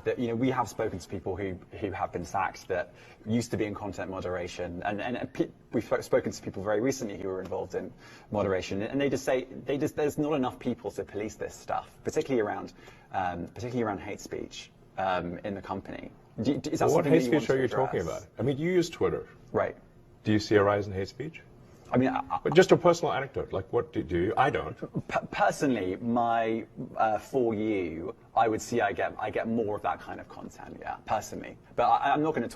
that, you know, we have spoken to people who have been sacked that used to be in content moderation, and we've spoken to people very recently who were involved in moderation, and they just say there's not enough people to police this stuff, particularly around hate speech in the company. Is that what hate speech are you address? talking about? I mean, you use Twitter. Right. Do you see a rise in hate speech? I mean, but just a personal anecdote, like what do you? I don't. Personally, my For You, I would see I get more of that kind of content, yeah, personally. But I'm not going to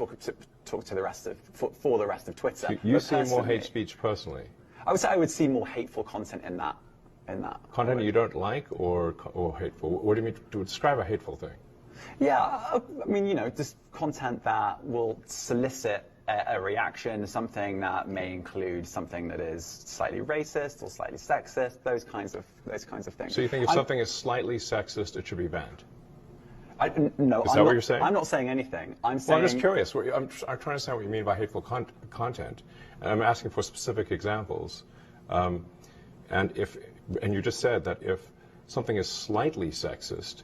talk to the rest of for the rest of Twitter. So you see more hate speech personally? I would say I would see more hateful content in that. Content you don't like or hateful? What do you mean to describe a hateful thing? Yeah, I mean, you know, just content that will solicit a reaction, something that may include something that is slightly racist or slightly sexist, those kinds of things. So you think if something is slightly sexist, it should be banned? No, is that what you're saying? I'm not saying anything. I'm just curious. I'm trying to understand what you mean by hateful content, and I'm asking for specific examples. And you just said that if something is slightly sexist,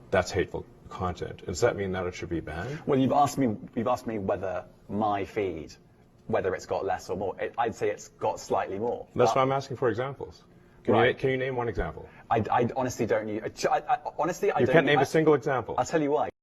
that's hateful content. Does that mean that it should be banned? Well, you've asked me whether my feed, whether it's got less or more. I'd say it's got slightly more. That's why I'm asking for examples. Can you name one example? I honestly don't. Honestly, I don't. You can't name a single example. I'll tell you why.